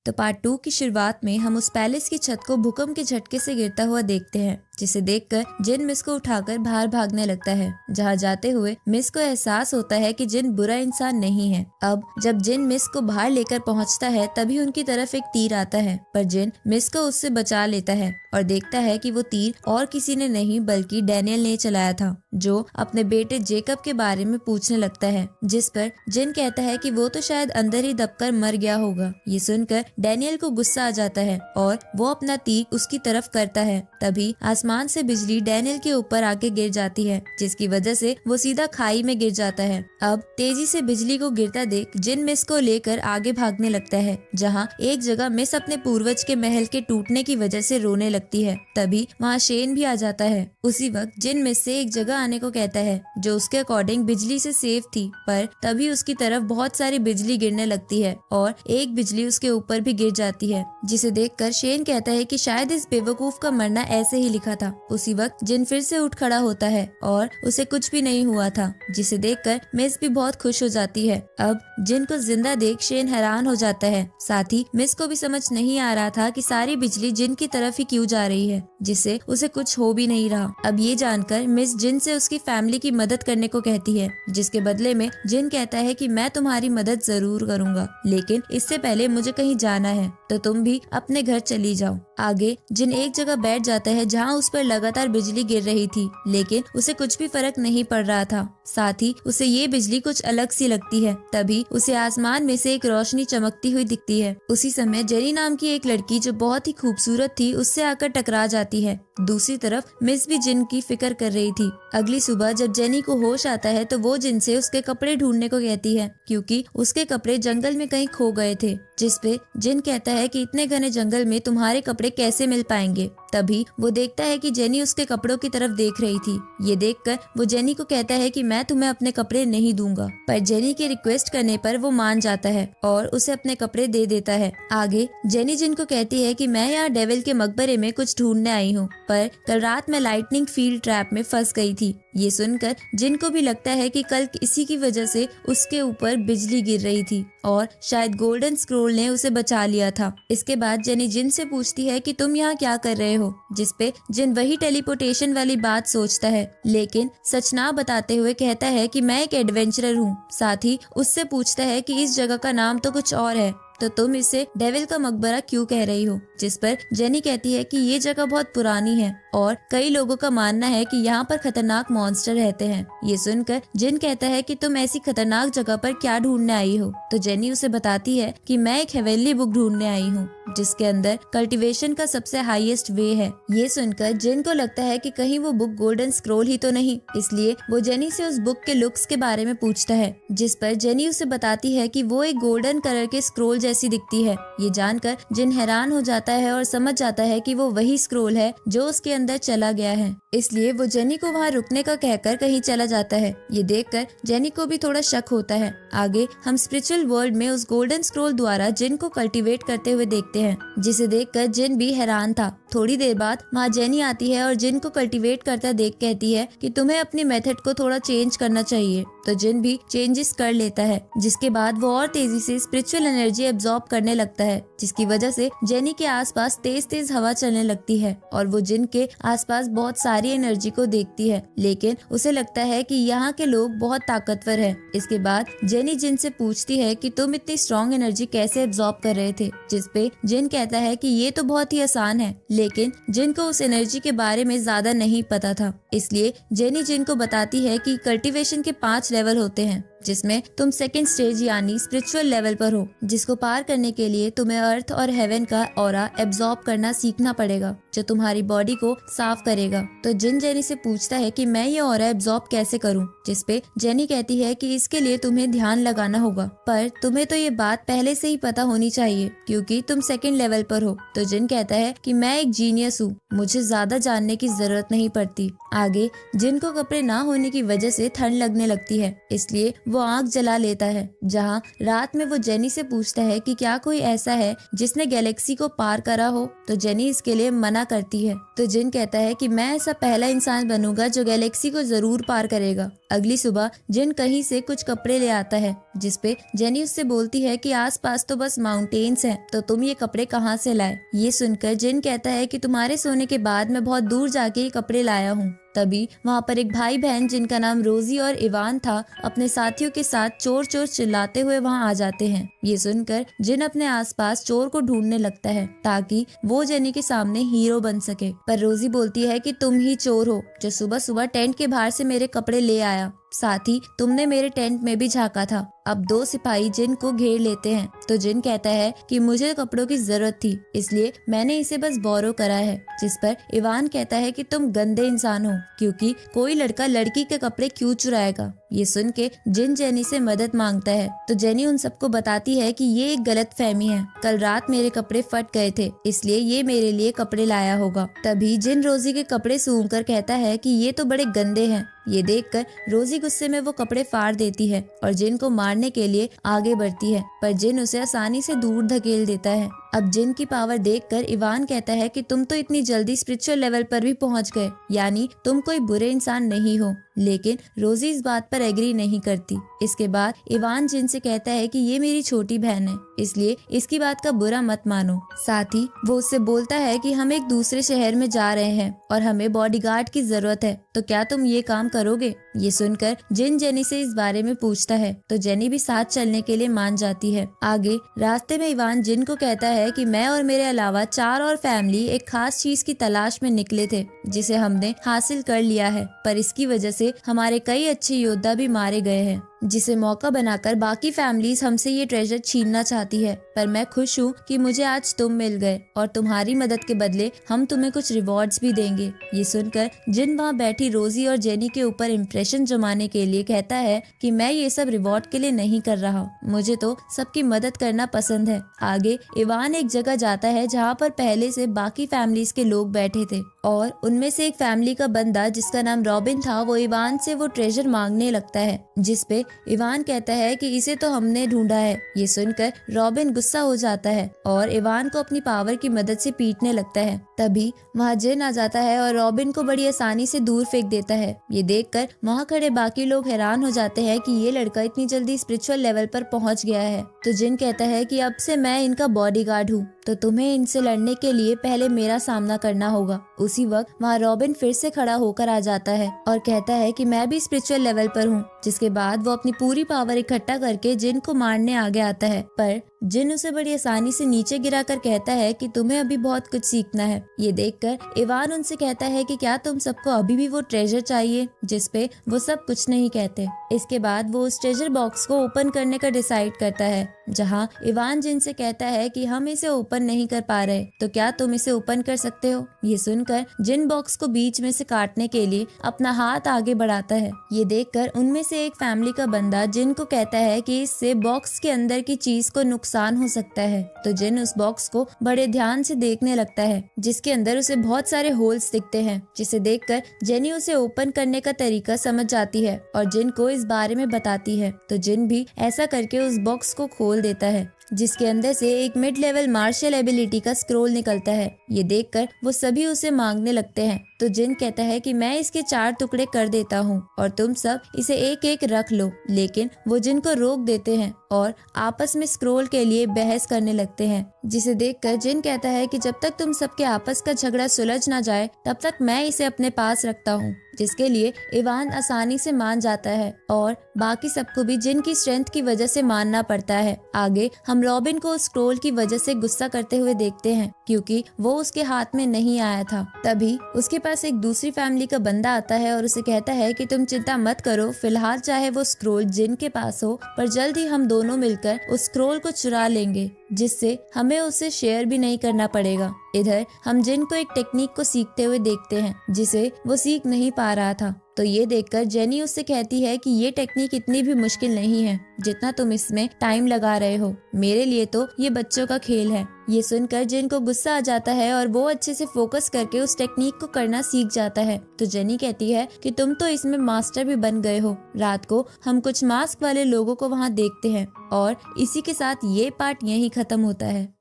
तो पार्ट 2 की शुरुआत में हम उस पैलेस की छत को भूकंप के झटके से गिरता हुआ देखते हैं, जिसे देखकर जिन मिस को उठाकर बाहर भागने लगता है। जहाँ जाते हुए मिस को एहसास होता है कि जिन बुरा इंसान नहीं है। अब जब जिन मिस को बाहर लेकर पहुँचता है तभी उनकी तरफ एक तीर आता है, पर जिन मिस को उससे बचा लेता है और देखता है कि वो तीर और किसी ने नहीं बल्कि डैनियल ने चलाया था, जो अपने बेटे जेकब के बारे में पूछने लगता है। जिस पर जिन कहता है कि वो तो शायद अंदर ही दबकर मर गया होगा। ये सुनकर डैनियल को गुस्सा आ जाता है और वो अपना तीर उसकी तरफ करता है। तभी आसमान से बिजली डैनियल के ऊपर आके गिर जाती है, जिसकी वजह से वो सीधा खाई में गिर जाता है। अब तेजी से बिजली को गिरता देख जिन मिस को लेकर आगे भागने लगता है, जहाँ एक जगह मिस अपने पूर्वज के महल के टूटने की वजह से रोने लगती है। तभी वहाँ शेन भी आ जाता है। उसी वक्त जिन मिस से एक जगह आने को कहता है जो उसके अकॉर्डिंग बिजली से सेफ थी, पर तभी उसकी तरफ बहुत सारी बिजली गिरने लगती है और एक बिजली उसके ऊपर भी गिर जाती है, जिसे देखकर शेन कहता है कि शायद इस बेवकूफ का मरना ऐसे ही लिखा था। उसी वक्त जिन फिर से उठ खड़ा होता है और उसे कुछ भी नहीं हुआ था, जिसे देखकर मिस भी बहुत खुश हो जाती है। अब जिन को जिंदा देख शेन हैरान हो जाता है। साथ ही मिस को भी समझ नहीं आ रहा था कि सारी बिजली जिन की तरफ ही क्यों जा रही है, जिससे उसे कुछ हो भी नहीं रहा। अब ये जानकर मिस जिन से उसकी फैमिली की मदद करने को कहती है, जिसके बदले में जिन कहता है कि मैं तुम्हारी मदद जरूर करूंगा, लेकिन इससे पहले मुझे कहीं जाना है, तो तुम भी अपने घर चली जाओ। आगे जिन एक जगह बैठ जाता है जहाँ उस पर लगातार बिजली गिर रही थी, लेकिन उसे कुछ भी फर्क नहीं पड़ रहा था। साथ ही उसे ये बिजली कुछ अलग सी लगती है। तभी उसे आसमान में से एक रोशनी चमकती हुई दिखती है। उसी समय जेनी नाम की एक लड़की जो बहुत ही खूबसूरत थी उससे आकर टकरा जाती है। दूसरी तरफ मिस भी जिन की फिक्र कर रही थी। अगली सुबह जब जेनी को होश आता है तो वो जिन से उसके कपड़े ढूंढने को कहती है, क्योंकि उसके कपड़े जंगल में कहीं खो गए थे। जिस पे जिन कहता है कि इतने घने जंगल में तुम्हारे कपड़े कैसे मिल पाएंगे। तभी वो देखता है कि जेनी उसके कपड़ों की तरफ देख रही थी। ये देखकर वो जेनी को कहता है कि मैं तुम्हें अपने कपड़े नहीं दूंगा, पर जेनी के रिक्वेस्ट करने पर वो मान जाता है और उसे अपने कपड़े दे देता है। आगे जेनी जिन को कहती है कि मैं यहाँ डेविल के मकबरे में कुछ ढूंढने आई हूँ, पर कल रात मैं लाइटनिंग फील्ड ट्रैप में फंस गई थी। ये सुनकर जिन को भी लगता है कि कल इसी की वजह से उसके ऊपर बिजली गिर रही थी और शायद गोल्डन स्क्रोल ने उसे बचा लिया था। इसके बाद जेनी जिन से पूछती है कि तुम यहाँ क्या कर रहे हो, जिसपे जिन वही टेलीपोर्टेशन वाली बात सोचता है, लेकिन सच ना बताते हुए कहता है कि मैं एक एडवेंचरर हूँ। साथ ही उससे पूछता है कि इस जगह का नाम तो कुछ और है, तो तुम इसे डेविल का मकबरा क्यों कह रही हो। जिस पर जेनी कहती है कि ये जगह बहुत पुरानी है और कई लोगों का मानना है कि यहाँ पर खतरनाक मॉन्स्टर रहते हैं। ये सुनकर जिन कहता है कि तुम ऐसी खतरनाक जगह पर क्या ढूंढने आई हो, तो जेनी उसे बताती है कि मैं एक हेवेनली बुक ढूंढने आई हूँ, जिसके अंदर कल्टीवेशन का सबसे हाईएस्ट वे है। ये सुनकर जिन को लगता है कि कहीं वो बुक गोल्डन स्क्रोल ही तो नहीं, इसलिए वो जेनी से उस बुक के लुक्स के बारे में पूछता है। जिस पर जेनी उसे बताती है कि वो एक गोल्डन कलर के स्क्रोल जैसी दिखती है। ये जानकर जिन हैरान हो जाता है और समझ जाता है कि वो वही स्क्रोल है जो उसके अंदर चला गया है, इसलिए वो जेनी को वहाँ रुकने का कहकर कहीं चला जाता है। ये देखकर जेनी को भी थोड़ा शक होता है। आगे हम स्पिरिचुअल वर्ल्ड में उस गोल्डन स्क्रोल द्वारा जिन को कल्टीवेट करते हुए देखते हैं, जिसे देखकर जिन भी हैरान था। थोड़ी देर बाद वहाँ जेनी आती है और जिन को कल्टीवेट करता देख कहती है कि तुम्हें अपनी मेथड को थोड़ा चेंज करना चाहिए। तो जिन भी चेंजेस कर लेता है, जिसके बाद वो और तेजी से स्पिरिचुअल एनर्जी एब्जॉर्ब करने लगता है, जिसकी वजह से जेनी के आसपास तेज तेज हवा चलने लगती है और वो जिन के आसपास बहुत सारी एनर्जी को देखती है, लेकिन उसे लगता है कि यहाँ के लोग बहुत ताकतवर है। इसके बाद जेनी जिन से पूछती है कि तुम इतनी स्ट्रॉन्ग एनर्जी कैसे एब्जॉर्ब कर रहे थे, जिसपे जिन कहता है कि ये तो बहुत ही आसान है, लेकिन जिन को उस एनर्जी के बारे में ज्यादा नहीं पता था। इसलिए जेनी जिन को बताती है कि कल्टीवेशन के 5 लेवल होते हैं, जिसमें तुम सेकंड स्टेज यानी स्पिरिचुअल लेवल पर हो, जिसको पार करने के लिए तुम्हें अर्थ और हेवन का ऑरा एब्जॉर्ब करना सीखना पड़ेगा, जो तुम्हारी बॉडी को साफ करेगा। तो जिन जेनी से पूछता है कि मैं ये ऑरा एब्जॉर्ब कैसे करूं, जिसपे जेनी कहती है कि इसके लिए तुम्हें ध्यान लगाना होगा, पर तुम्हें तो ये बात पहले से ही पता होनी चाहिए क्योंकि तुम सेकंड लेवल पर हो। तो जिन कहता है कि मैं एक जीनियस हूँ, मुझे ज्यादा जानने की जरूरत नहीं पड़ती। आगे जिन को कपड़े ना होने की वजह से ठंड लगने लगती है, इसलिए वो आग जला लेता है। जहाँ रात में वो जेनी से पूछता है कि क्या कोई ऐसा है जिसने गैलेक्सी को पार करा हो, तो जेनी इसके लिए मना करती है। तो जिन कहता है कि मैं ऐसा पहला इंसान बनूंगा जो गैलेक्सी को जरूर पार करेगा। अगली सुबह जिन कहीं से कुछ कपड़े ले आता है, जिसपे जेनी उससे बोलती है कि आसपास तो बस माउंटेन्स हैं, तो तुम ये कपड़े कहाँ से लाए। ये सुनकर जिन कहता है कि तुम्हारे सोने के बाद मैं बहुत दूर जाके ये कपड़े लाया हूँ। तभी वहाँ पर एक भाई बहन जिनका नाम रोजी और इवान था, अपने साथियों के साथ चोर चोर चिल्लाते हुए वहाँ आ जाते हैं। ये सुनकर जिन अपने आसपास चोर को ढूंढने लगता है ताकि वो जेनी के सामने हीरो बन सके। पर रोजी बोलती है कि तुम ही चोर हो जो सुबह सुबह टेंट के बाहर से मेरे कपड़े ले आया, साथ ही तुमने मेरे टेंट में भी झांका था। अब दो सिपाही जिन को घेर लेते हैं, तो जिन कहता है कि मुझे कपड़ों की जरूरत थी, इसलिए मैंने इसे बस बोरो करा है। जिस पर इवान कहता है कि तुम गंदे इंसान हो, क्योंकि कोई लड़का लड़की के कपड़े क्यों चुराएगा। ये सुन के जिन जेनी से मदद मांगता है, तो जेनी उन सबको बताती है कि ये एक गलत फहमी है, कल रात मेरे कपड़े फट गए थे, इसलिए ये मेरे लिए कपड़े लाया होगा। तभी जिन रोजी के कपड़े सूंघ कर कहता है कि ये तो बड़े गंदे हैं। ये देखकर रोजी गुस्से में वो कपड़े फाड़ देती है और जिन को मारने के लिए आगे बढ़ती है, पर जिन उसे आसानी से दूर धकेल देता है। अब जिन की पावर देखकर इवान कहता है कि तुम तो इतनी जल्दी स्पिरिचुअल लेवल पर भी पहुंच गए, यानी तुम कोई बुरे इंसान नहीं हो। लेकिन रोजी इस बात पर एग्री नहीं करती। इसके बाद इवान जिन से कहता है कि ये मेरी छोटी बहन है, इसलिए इसकी बात का बुरा मत मानो। साथ ही वो उससे बोलता है कि हम एक दूसरे शहर में जा रहे हैं और हमें बॉडीगार्ड की जरूरत है, तो क्या तुम ये काम करोगे। ये सुनकर जिन जेनी से इस बारे में पूछता है, तो जेनी भी साथ चलने के लिए मान जाती है। आगे रास्ते में इवान जिन को कहता है कि मैं और मेरे अलावा 4 और फैमिली एक खास चीज की तलाश में निकले थे, जिसे हमने हासिल कर लिया है, पर इसकी वजह से हमारे कई अच्छे योद्धा भी मारे गए हैं, जिसे मौका बनाकर बाकी फैमिलीज हमसे ये ट्रेजर छीनना चाहती है। पर मैं खुश हूँ कि मुझे आज तुम मिल गए और तुम्हारी मदद के बदले हम तुम्हें कुछ रिवॉर्ड्स भी देंगे। ये सुनकर जिन वहाँ बैठी रोजी और जेनी के ऊपर इम्प्रेशन जमाने के लिए कहता है कि मैं ये सब रिवॉर्ड के लिए नहीं कर रहा, मुझे तो सबकी मदद करना पसंद है। आगे इवान एक जगह जाता है जहाँ पर पहले से बाकी फैमिलीज के लोग बैठे थे और उनमें से एक फैमिली का बंदा जिसका नाम रॉबिन था, वो इवान से वो ट्रेजर मांगने लगता है, जिसपे इवान कहता है कि इसे तो हमने ढूंढा है। ये सुनकर रॉबिन गुस्सा हो जाता है और इवान को अपनी पावर की मदद से पीटने लगता है। तभी वहाँ जिन आ जाता है और रॉबिन को बड़ी आसानी से दूर फेंक देता है। ये देखकर वहाँ खड़े बाकी लोग हैरान हो जाते हैं कि ये लड़का इतनी जल्दी स्पिरिचुअल लेवल पर पहुँच गया है। तो जिन कहता है कि अब से मैं इनका बॉडीगार्ड हूँ, तो तुम्हें इनसे लड़ने के लिए पहले मेरा सामना करना होगा। उसी वक्त वहाँ रॉबिन फिर से खड़ा होकर आ जाता है और कहता है कि मैं भी स्पिरिचुअल लेवल पर हूँ। जिसके बाद वो अपनी पूरी पावर इकट्ठा करके जिन को मारने आगे आता है, पर जिन उसे बड़ी आसानी से नीचे गिराकर कहता है कि तुम्हें अभी बहुत कुछ सीखना है। ये देखकर इवान उनसे कहता है कि क्या तुम सबको अभी भी वो ट्रेजर चाहिए, जिसपे वो सब कुछ नहीं कहते। इसके बाद वो उस ट्रेजर बॉक्स को ओपन करने का डिसाइड करता है, जहाँ इवान जिन से कहता है कि हम इसे ओपन नहीं कर पा रहे, तो क्या तुम इसे ओपन कर सकते हो। ये सुनकर जिन बॉक्स को बीच में से काटने के लिए अपना हाथ आगे बढ़ाता है। ये देखकर उनमें से एक फैमिली का बंदा जिन को कहता है कि इससे बॉक्स के अंदर की चीज को नुकसान हो सकता है। तो जिन उस बॉक्स को बड़े ध्यान से देखने लगता है, जिसके अंदर उसे बहुत सारे होल्स दिखते हैं, जिसे देखकर जेनी उसे ओपन करने का तरीका समझ जाती है और जिन को इस बारे में बताती है। तो जिन भी ऐसा करके उस बॉक्स को खोल देता है, जिसके अंदर से एक मिड लेवल मार्शल एबिलिटी का स्क्रोल निकलता है। ये देखकर वो सभी उसे मांगने लगते हैं। तो जिन कहता है कि मैं इसके 4 टुकड़े कर देता हूँ और तुम सब इसे एक एक रख लो, लेकिन वो जिन को रोक देते हैं और आपस में स्क्रोल के लिए बहस करने लगते हैं। जिसे देखकर जिन कहता है कि जब तक तुम सबके आपस का झगड़ा सुलझ ना जाए, तब तक मैं इसे अपने पास रखता हूँ, जिसके लिए इवान आसानी से मान जाता है और बाकी सबको भी जिन की स्ट्रेंथ की वजह से मानना पड़ता है। आगे हम रॉबिन को स्क्रोल की वजह से गुस्सा करते हुए देखते हैं, क्योंकि वो उसके हाथ में नहीं आया था। तभी उसके पास एक दूसरी फैमिली का बंदा आता है और उसे कहता है कि तुम चिंता मत करो, फिलहाल चाहे वो स्क्रोल जिन के पास हो, पर जल्द ही हम दोनों मिलकर उस स्क्रोल को चुरा लेंगे, जिससे हमें उसे शेयर भी नहीं करना पड़ेगा। इधर हम जिन को एक टेक्निक को सीखते हुए देखते हैं, जिसे वो सीख नहीं पा रहा था। तो ये देखकर जेनी उससे कहती है कि ये टेक्निक इतनी भी मुश्किल नहीं है जितना तुम इसमें टाइम लगा रहे हो। मेरे लिए तो ये बच्चों का खेल है। ये सुनकर जिन को गुस्सा आ जाता है और वो अच्छे से फोकस करके उस टेक्निक को करना सीख जाता है। तो जेनी कहती है कि तुम तो इसमें मास्टर भी बन गए हो। रात को हम कुछ मास्क वाले लोगों को वहाँ देखते हैं। और इसी के साथ ये पार्ट यहीं खत्म होता है।